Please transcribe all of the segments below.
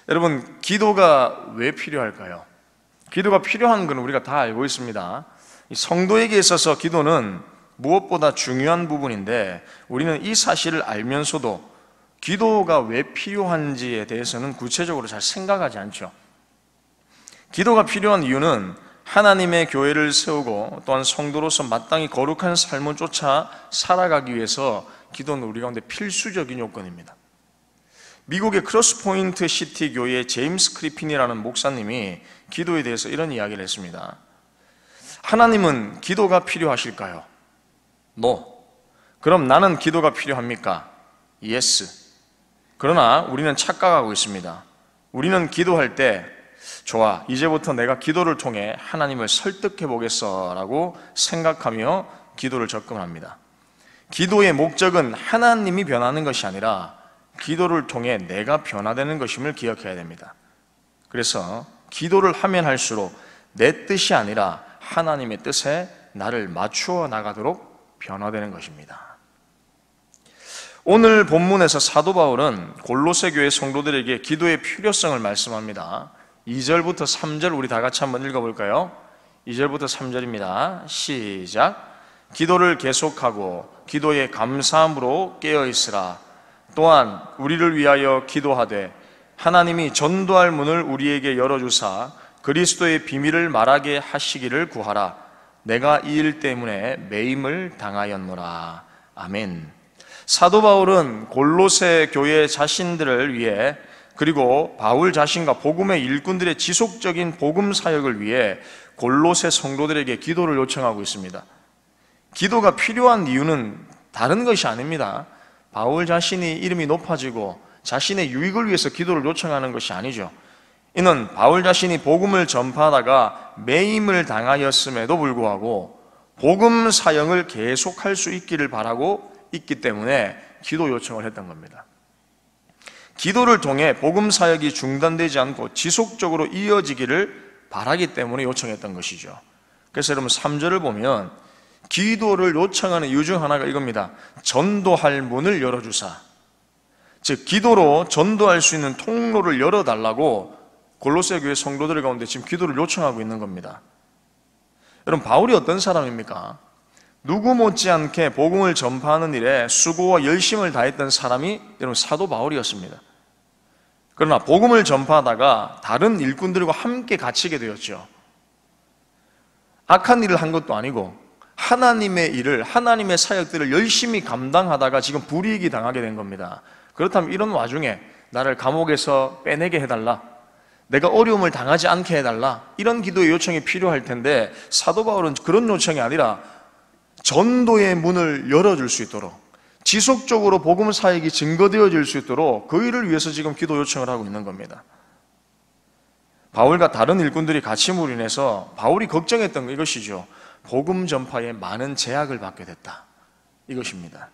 여러분, 기도가 왜 필요할까요? 기도가 필요한 건 우리가 다 알고 있습니다. 성도에게 있어서 기도는 무엇보다 중요한 부분인데, 우리는 이 사실을 알면서도 기도가 왜 필요한지에 대해서는 구체적으로 잘 생각하지 않죠. 기도가 필요한 이유는 하나님의 교회를 세우고 또한 성도로서 마땅히 거룩한 삶을 쫓아 살아가기 위해서 기도는 우리 가운데 필수적인 요건입니다. 미국의 크로스포인트 시티 교회의 제임스 크리핀이라는 목사님이 기도에 대해서 이런 이야기를 했습니다. 하나님은 기도가 필요하실까요? No. 그럼 나는 기도가 필요합니까? Yes. 그러나 우리는 착각하고 있습니다. 우리는 기도할 때 좋아, 이제부터 내가 기도를 통해 하나님을 설득해 보겠어 라고 생각하며 기도를 접근합니다. 기도의 목적은 하나님이 변하는 것이 아니라 기도를 통해 내가 변화되는 것임을 기억해야 됩니다. 그래서 기도를 하면 할수록 내 뜻이 아니라 하나님의 뜻에 나를 맞추어 나가도록 변화되는 것입니다. 오늘 본문에서 사도 바울은 골로새 교회 성도들에게 기도의 필요성을 말씀합니다. 2절부터 3절 우리 다 같이 한번 읽어볼까요? 2절부터 3절입니다. 시작. 기도를 계속하고 기도에 감사함으로 깨어있으라. 또한 우리를 위하여 기도하되 하나님이 전도할 문을 우리에게 열어주사 그리스도의 비밀을 말하게 하시기를 구하라. 내가 이 일 때문에 매임을 당하였노라. 아멘. 사도 바울은 골로새 교회 자신들을 위해, 그리고 바울 자신과 복음의 일꾼들의 지속적인 복음 사역을 위해 골로새 성도들에게 기도를 요청하고 있습니다. 기도가 필요한 이유는 다른 것이 아닙니다. 바울 자신이 이름이 높아지고 자신의 유익을 위해서 기도를 요청하는 것이 아니죠. 이는 바울 자신이 복음을 전파하다가 매임을 당하였음에도 불구하고 복음 사역을 계속할 수 있기를 바라고 있기 때문에 기도 요청을 했던 겁니다. 기도를 통해 복음 사역이 중단되지 않고 지속적으로 이어지기를 바라기 때문에 요청했던 것이죠. 그래서 여러분 3절을 보면 기도를 요청하는 이유 중 하나가 이겁니다. 전도할 문을 열어주사. 즉 기도로 전도할 수 있는 통로를 열어달라고 골로새 교회 성도들 가운데 지금 기도를 요청하고 있는 겁니다. 여러분, 바울이 어떤 사람입니까? 누구 못지않게 복음을 전파하는 일에 수고와 열심을 다했던 사람이 여러분 사도 바울이었습니다. 그러나 복음을 전파하다가 다른 일꾼들과 함께 갇히게 되었죠. 악한 일을 한 것도 아니고 하나님의 일을, 하나님의 사역들을 열심히 감당하다가 지금 불이익이 당하게 된 겁니다. 그렇다면 이런 와중에 나를 감옥에서 빼내게 해달라, 내가 어려움을 당하지 않게 해달라, 이런 기도의 요청이 필요할 텐데 사도 바울은 그런 요청이 아니라 전도의 문을 열어줄 수 있도록, 지속적으로 복음 사역이 증거되어질 수 있도록 그 일을 위해서 지금 기도 요청을 하고 있는 겁니다. 바울과 다른 일꾼들이 갇힘으로 인해서 바울이 걱정했던 이것이죠. 복음 전파에 많은 제약을 받게 됐다, 이것입니다.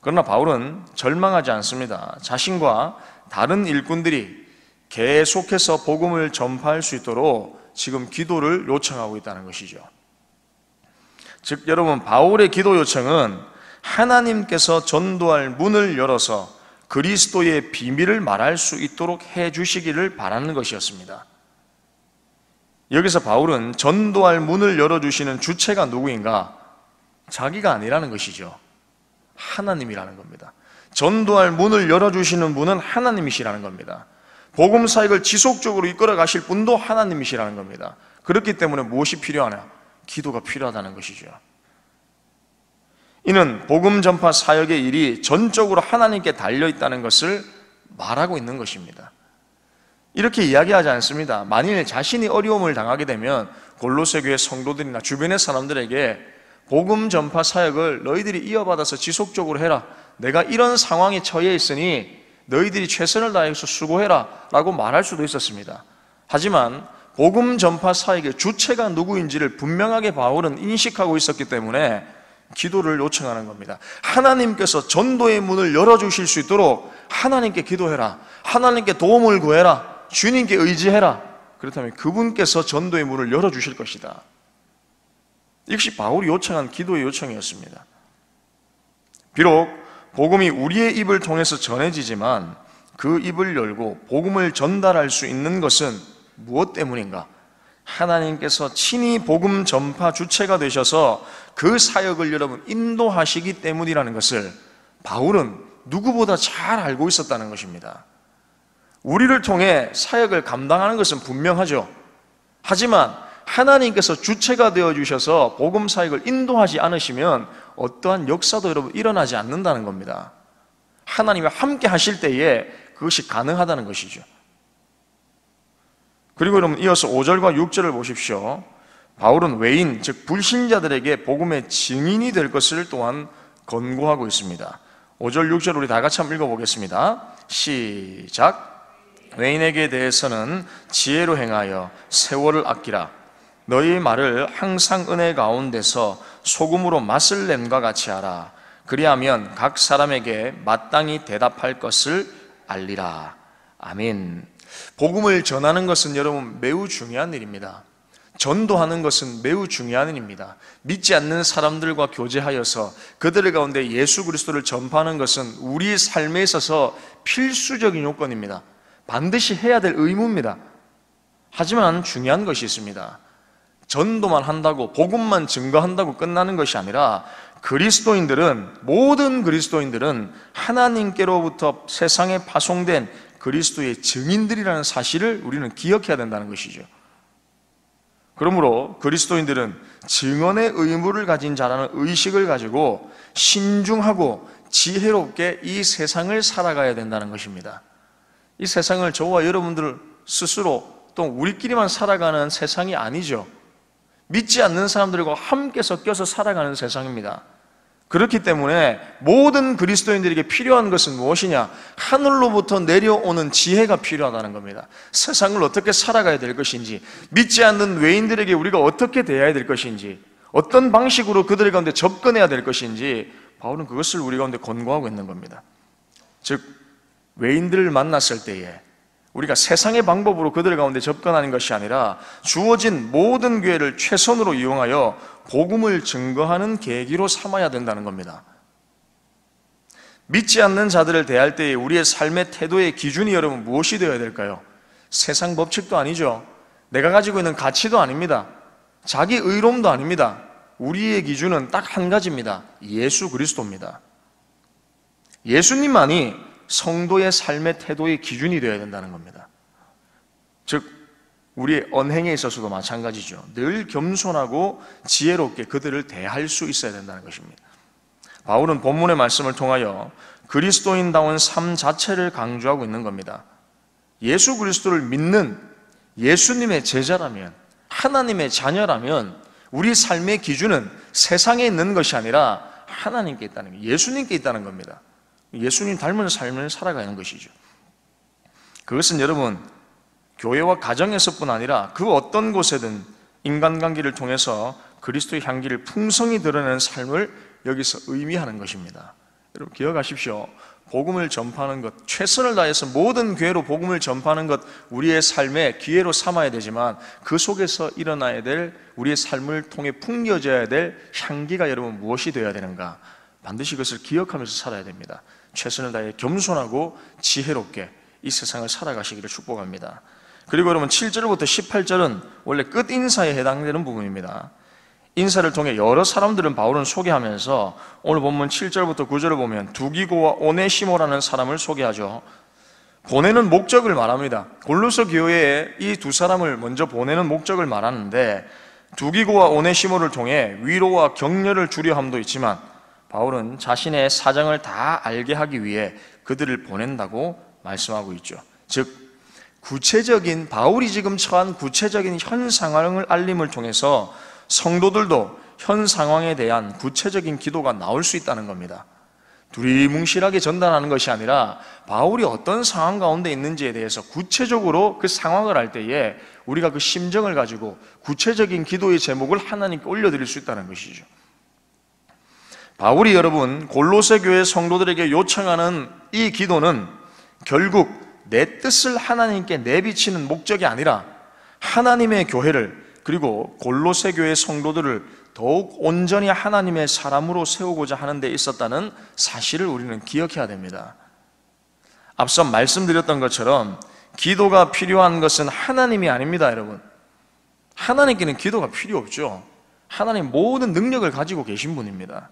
그러나 바울은 절망하지 않습니다. 자신과 다른 일꾼들이 계속해서 복음을 전파할 수 있도록 지금 기도를 요청하고 있다는 것이죠. 즉 여러분, 바울의 기도 요청은 하나님께서 전도할 문을 열어서 그리스도의 비밀을 말할 수 있도록 해주시기를 바라는 것이었습니다. 여기서 바울은 전도할 문을 열어주시는 주체가 누구인가? 자기가 아니라는 것이죠. 하나님이라는 겁니다. 전도할 문을 열어주시는 분은 하나님이시라는 겁니다. 복음 사역을 지속적으로 이끌어 가실 분도 하나님이시라는 겁니다. 그렇기 때문에 무엇이 필요하냐? 기도가 필요하다는 것이죠. 이는 복음 전파 사역의 일이 전적으로 하나님께 달려있다는 것을 말하고 있는 것입니다. 이렇게 이야기하지 않습니다. 만일 자신이 어려움을 당하게 되면 골로새 교회 성도들이나 주변의 사람들에게 복음 전파 사역을 너희들이 이어받아서 지속적으로 해라, 내가 이런 상황에 처해 있으니 너희들이 최선을 다해서 수고해라 라고 말할 수도 있었습니다. 하지만 복음 전파 사역의 주체가 누구인지를 분명하게 바울은 인식하고 있었기 때문에 기도를 요청하는 겁니다. 하나님께서 전도의 문을 열어주실 수 있도록 하나님께 기도해라, 하나님께 도움을 구해라, 주님께 의지해라. 그렇다면 그분께서 전도의 문을 열어주실 것이다. 이것이 바울이 요청한 기도의 요청이었습니다. 비록 복음이 우리의 입을 통해서 전해지지만 그 입을 열고 복음을 전달할 수 있는 것은 무엇 때문인가? 하나님께서 친히 복음 전파 주체가 되셔서 그 사역을 여러분 인도하시기 때문이라는 것을 바울은 누구보다 잘 알고 있었다는 것입니다. 우리를 통해 사역을 감당하는 것은 분명하죠. 하지만 하나님께서 주체가 되어주셔서 복음 사역을 인도하지 않으시면 어떠한 역사도 여러분 일어나지 않는다는 겁니다. 하나님과 함께 하실 때에 그것이 가능하다는 것이죠. 그리고 여러분 이어서 5절과 6절을 보십시오. 바울은 외인, 즉 불신자들에게 복음의 증인이 될 것을 또한 권고하고 있습니다. 5절, 6절 우리 다 같이 한번 읽어보겠습니다. 시작. 외인에게 대해서는 지혜로 행하여 세월을 아끼라. 너희 말을 항상 은혜 가운데서 소금으로 맛을 냄과 같이 하라. 그리하면 각 사람에게 마땅히 대답할 것을 알리라. 아멘. 복음을 전하는 것은 여러분 매우 중요한 일입니다. 전도하는 것은 매우 중요한 일입니다. 믿지 않는 사람들과 교제하여서 그들 가운데 예수 그리스도를 전파하는 것은 우리의 삶에 있어서 필수적인 요건입니다. 반드시 해야 될 의무입니다. 하지만 중요한 것이 있습니다. 전도만 한다고 복음만 증거한다고 끝나는 것이 아니라 모든 그리스도인들은 하나님께로부터 세상에 파송된 그리스도의 증인들이라는 사실을 우리는 기억해야 된다는 것이죠. 그러므로 그리스도인들은 증언의 의무를 가진 자라는 의식을 가지고 신중하고 지혜롭게 이 세상을 살아가야 된다는 것입니다. 이 세상을 저와 여러분들 스스로 또 우리끼리만 살아가는 세상이 아니죠. 믿지 않는 사람들과 함께 섞여서 살아가는 세상입니다. 그렇기 때문에 모든 그리스도인들에게 필요한 것은 무엇이냐? 하늘로부터 내려오는 지혜가 필요하다는 겁니다. 세상을 어떻게 살아가야 될 것인지, 믿지 않는 외인들에게 우리가 어떻게 대해야 될 것인지, 어떤 방식으로 그들 가운데 접근해야 될 것인지 바울은 그것을 우리 가운데 권고하고 있는 겁니다. 즉 외인들을 만났을 때에 우리가 세상의 방법으로 그들 가운데 접근하는 것이 아니라 주어진 모든 기회를 최선으로 이용하여 복음을 증거하는 계기로 삼아야 된다는 겁니다. 믿지 않는 자들을 대할 때에 우리의 삶의 태도의 기준이 여러분 무엇이 되어야 될까요? 세상 법칙도 아니죠. 내가 가지고 있는 가치도 아닙니다. 자기 의로움도 아닙니다. 우리의 기준은 딱 한 가지입니다. 예수 그리스도입니다. 예수님만이 성도의 삶의 태도의 기준이 되어야 된다는 겁니다. 즉 우리의 언행에 있어서도 마찬가지죠. 늘 겸손하고 지혜롭게 그들을 대할 수 있어야 된다는 것입니다. 바울은 본문의 말씀을 통하여 그리스도인다운 삶 자체를 강조하고 있는 겁니다. 예수 그리스도를 믿는 예수님의 제자라면, 하나님의 자녀라면 우리 삶의 기준은 세상에 있는 것이 아니라 하나님께 있다는 거예요. 예수님께 있다는 겁니다. 예수님 닮은 삶을 살아가는 것이죠. 그것은 여러분 교회와 가정에서뿐 아니라 그 어떤 곳에든 인간관계를 통해서 그리스도의 향기를 풍성히 드러내는 삶을 여기서 의미하는 것입니다. 여러분 기억하십시오. 복음을 전파하는 것, 최선을 다해서 모든 교회로 복음을 전파하는 것 우리의 삶의 기회로 삼아야 되지만 그 속에서 일어나야 될 우리의 삶을 통해 풍겨져야 될 향기가 여러분 무엇이 되어야 되는가? 반드시 그것을 기억하면서 살아야 됩니다. 최선을 다해 겸손하고 지혜롭게 이 세상을 살아가시기를 축복합니다. 그리고 여러분 7절부터 18절은 원래 끝 인사에 해당되는 부분입니다. 인사를 통해 여러 사람들은 바울은 소개하면서 오늘 본문 7절부터 9절을 보면 두기고와 오네시모라는 사람을 소개하죠. 보내는 목적을 말합니다. 골로새 교회에 이 두 사람을 먼저 보내는 목적을 말하는데 두기고와 오네시모를 통해 위로와 격려를 주려 함도 있지만 바울은 자신의 사정을 다 알게 하기 위해 그들을 보낸다고 말씀하고 있죠. 즉 구체적인 바울이 지금 처한 구체적인 현 상황을 알림을 통해서 성도들도 현 상황에 대한 구체적인 기도가 나올 수 있다는 겁니다. 두리뭉실하게 전달하는 것이 아니라 바울이 어떤 상황 가운데 있는지에 대해서 구체적으로 그 상황을 알 때에 우리가 그 심정을 가지고 구체적인 기도의 제목을 하나님께 올려드릴 수 있다는 것이죠. 바울이 여러분 골로새 교회 성도들에게 요청하는 이 기도는 결국 내 뜻을 하나님께 내비치는 목적이 아니라 하나님의 교회를 그리고 골로새 교회 성도들을 더욱 온전히 하나님의 사람으로 세우고자 하는 데 있었다는 사실을 우리는 기억해야 됩니다. 앞서 말씀드렸던 것처럼 기도가 필요한 것은 하나님이 아닙니다, 여러분. 하나님께는 기도가 필요 없죠. 하나님 모든 능력을 가지고 계신 분입니다.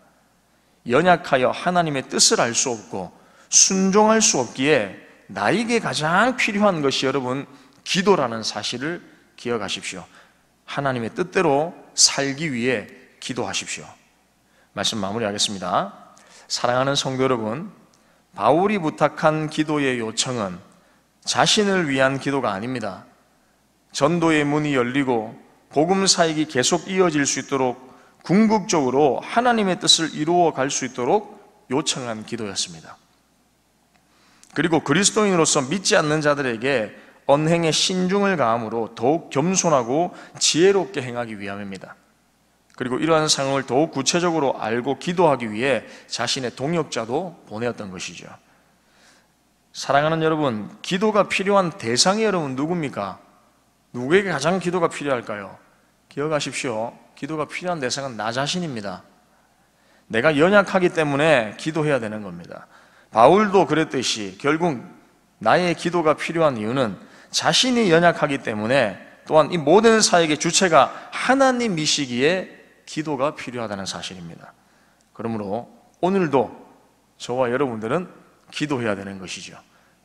연약하여 하나님의 뜻을 알 수 없고 순종할 수 없기에 나에게 가장 필요한 것이 여러분 기도라는 사실을 기억하십시오. 하나님의 뜻대로 살기 위해 기도하십시오. 말씀 마무리하겠습니다. 사랑하는 성도 여러분, 바울이 부탁한 기도의 요청은 자신을 위한 기도가 아닙니다. 전도의 문이 열리고 복음 사역이 계속 이어질 수 있도록 궁극적으로 하나님의 뜻을 이루어 갈 수 있도록 요청한 기도였습니다. 그리고 그리스도인으로서 믿지 않는 자들에게 언행에 신중을 가함으로 더욱 겸손하고 지혜롭게 행하기 위함입니다. 그리고 이러한 상황을 더욱 구체적으로 알고 기도하기 위해 자신의 동역자도 보내었던 것이죠. 사랑하는 여러분, 기도가 필요한 대상이 여러분 누굽니까? 누구에게 가장 기도가 필요할까요? 기억하십시오. 기도가 필요한 대상은 나 자신입니다. 내가 연약하기 때문에 기도해야 되는 겁니다. 바울도 그랬듯이 결국 나의 기도가 필요한 이유는 자신이 연약하기 때문에 또한 이 모든 사역의 주체가 하나님이시기에 기도가 필요하다는 사실입니다. 그러므로 오늘도 저와 여러분들은 기도해야 되는 것이죠.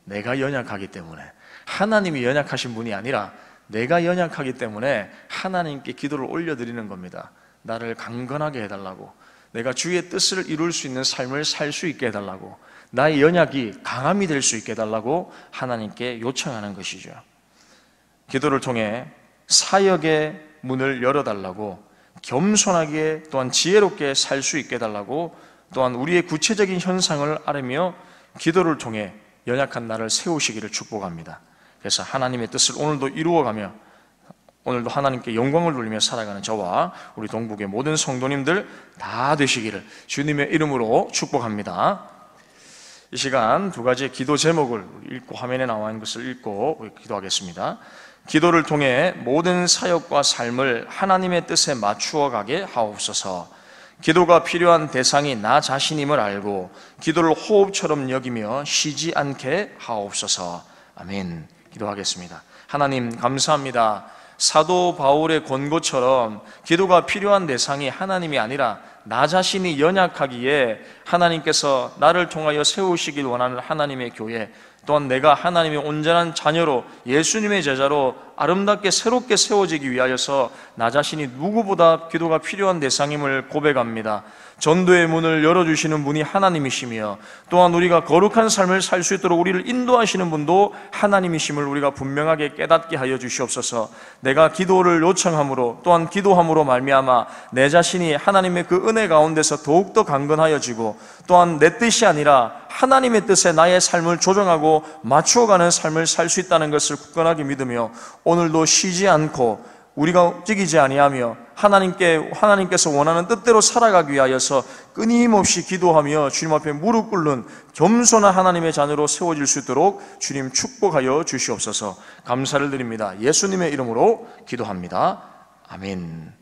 내가 연약하기 때문에, 하나님이 연약하신 분이 아니라 내가 연약하기 때문에 하나님께 기도를 올려드리는 겁니다. 나를 강건하게 해달라고, 내가 주의 뜻을 이룰 수 있는 삶을 살 수 있게 해달라고, 나의 연약이 강함이 될 수 있게 해달라고 하나님께 요청하는 것이죠. 기도를 통해 사역의 문을 열어달라고, 겸손하게 또한 지혜롭게 살 수 있게 해달라고, 또한 우리의 구체적인 현상을 아뢰며 기도를 통해 연약한 나를 세우시기를 축복합니다. 그래서 하나님의 뜻을 오늘도 이루어가며 오늘도 하나님께 영광을 돌리며 살아가는 저와 우리 동북의 모든 성도님들 다 되시기를 주님의 이름으로 축복합니다. 이 시간 두 가지의 기도 제목을 읽고, 화면에 나와 있는 것을 읽고 기도하겠습니다. 기도를 통해 모든 사역과 삶을 하나님의 뜻에 맞추어 가게 하옵소서. 기도가 필요한 대상이 나 자신임을 알고 기도를 호흡처럼 여기며 쉬지 않게 하옵소서. 아멘. 기도하겠습니다. 하나님 감사합니다. 사도 바울의 권고처럼 기도가 필요한 대상이 하나님이 아니라 나 자신이 연약하기에 하나님께서 나를 통하여 세우시길 원하는 하나님의 교회, 또한 내가 하나님의 온전한 자녀로 예수님의 제자로 아름답게 새롭게 세워지기 위하여서 나 자신이 누구보다 기도가 필요한 대상임을 고백합니다. 전도의 문을 열어주시는 분이 하나님이시며 또한 우리가 거룩한 삶을 살 수 있도록 우리를 인도하시는 분도 하나님이심을 우리가 분명하게 깨닫게 하여 주시옵소서. 내가 기도를 요청함으로 또한 기도함으로 말미암아 내 자신이 하나님의 그 은혜 가운데서 더욱더 강건하여지고 또한 내 뜻이 아니라 하나님의 뜻에 나의 삶을 조정하고 맞추어가는 삶을 살 수 있다는 것을 굳건하게 믿으며 오늘도 쉬지 않고 우리가 움직이지 아니하며 하나님께서 원하는 뜻대로 살아가기 위하여서 끊임없이 기도하며 주님 앞에 무릎 꿇는 겸손한 하나님의 자녀로 세워질 수 있도록 주님 축복하여 주시옵소서. 감사를 드립니다. 예수님의 이름으로 기도합니다. 아멘.